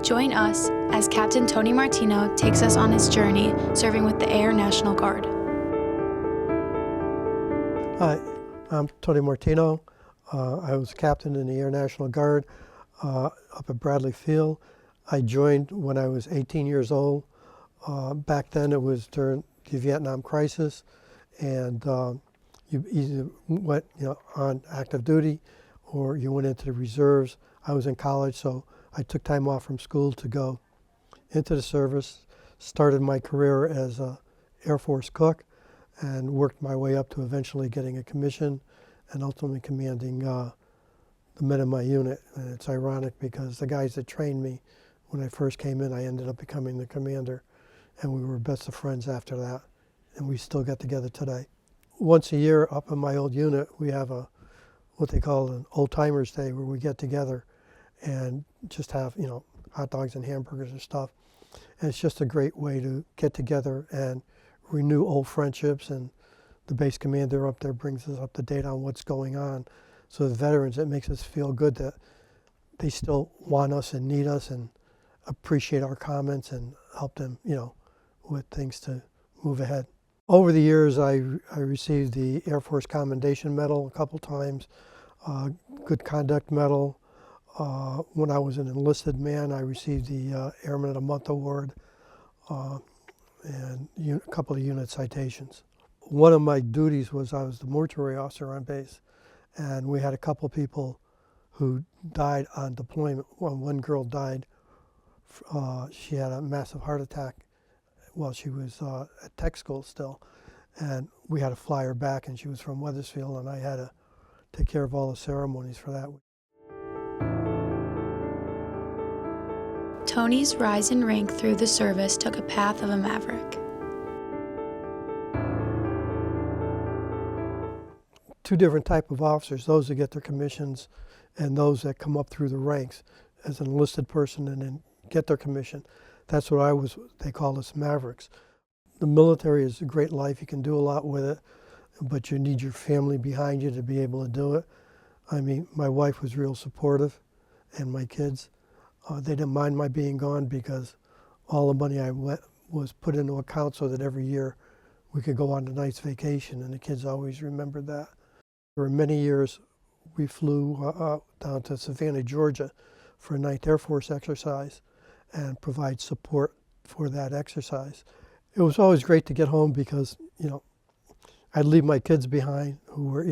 Join us as Captain Tony Martino takes us on his journey serving with the Air National Guard. Hi, I'm Tony Martino. I was captain in the Air National Guard up at Bradley Field. I joined when I was 18 years old. Back then it was during the Vietnam crisis, and you either went on active duty or you went into the reserves. I was in college, so I took time off from school to go into the service, started my career as a Air Force cook, and worked my way up to eventually getting a commission and ultimately commanding the men in my unit. And it's ironic because the guys that trained me when I first came in, I ended up becoming the commander, and we were best of friends after that, and we still get together today. Once a year up in my old unit, we have what they call an old timers day, where we get together and just have hot dogs and hamburgers and stuff. And it's just a great way to get together and renew old friendships, and the base commander up there brings us up to date on what's going on. So the veterans, it makes us feel good that they still want us and need us and appreciate our comments and help them, with things to move ahead. Over the years, I received the Air Force Commendation Medal a couple times, Good Conduct Medal. When I was an enlisted man, I received the Airman of the Month Award and a couple of unit citations. One of my duties was I was the mortuary officer on base, and we had a couple people who died on deployment. One girl died. She had a massive heart attack while she was at tech school still, and we had to fly her back, and she was from Wethersfield, and I had to take care of all the ceremonies for that. Tony's rise in rank through the service took a path of a maverick. Two different type of officers, those that get their commissions and those that come up through the ranks as an enlisted person and then get their commission. That's what I was, they call us mavericks. The military is a great life, you can do a lot with it, but you need your family behind you to be able to do it. I mean, my wife was real supportive, and my kids. They didn't mind my being gone because all the money I was put into account so that every year we could go on a nice vacation, and the kids always remembered that. For many years, we flew down to Savannah, Georgia for a 9th Air Force exercise and provide support for that exercise. It was always great to get home because, I'd leave my kids behind who were,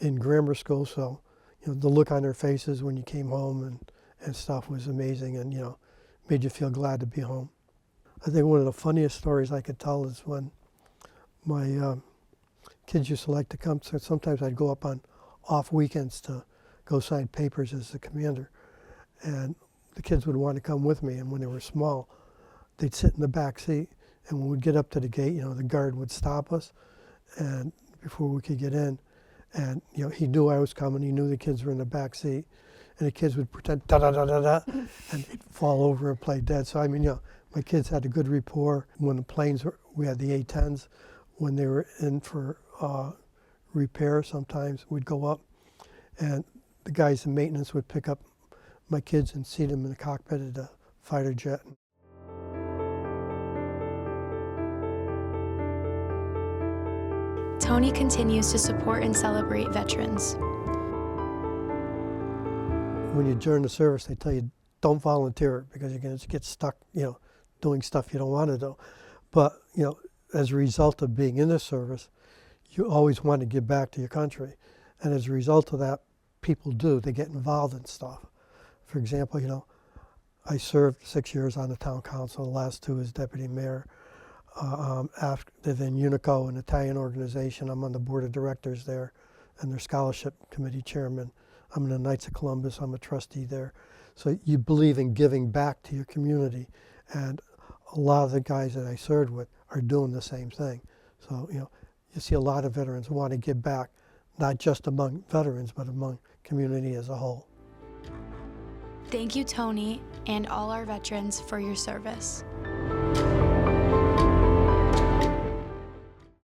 in grammar school, so, the look on their faces when you came home and stuff was amazing, and, made you feel glad to be home. I think one of the funniest stories I could tell is when my kids used to like to come, so sometimes I'd go up on off weekends to go sign papers as the commander, and the kids would want to come with me, and when they were small, they'd sit in the back seat, and when we'd get up to the gate, the guard would stop us, and before we could get in, and he knew I was coming, he knew the kids were in the back seat, and the kids would pretend da-da-da-da-da, and they'd fall over and play dead. So I mean, my kids had a good rapport. When the planes we had the A-10s, when they were in for repair, sometimes we'd go up, and the guys in maintenance would pick up my kids and seat them in the cockpit of the fighter jet. Tony continues to support and celebrate veterans. When you join the service, they tell you don't volunteer because you're going to get stuck, doing stuff you don't want to do. But, as a result of being in the service, you always want to give back to your country. And as a result of that, people do. They get involved in stuff. For example, I served 6 years on the town council, the last 2 as deputy mayor. After then UNICO, an Italian organization, I'm on the board of directors there and their scholarship committee chairman. I'm in the Knights of Columbus, I'm a trustee there. So you believe in giving back to your community, and a lot of the guys that I served with are doing the same thing. So, you see a lot of veterans who want to give back, not just among veterans, but among community as a whole. Thank you, Tony, and all our veterans for your service.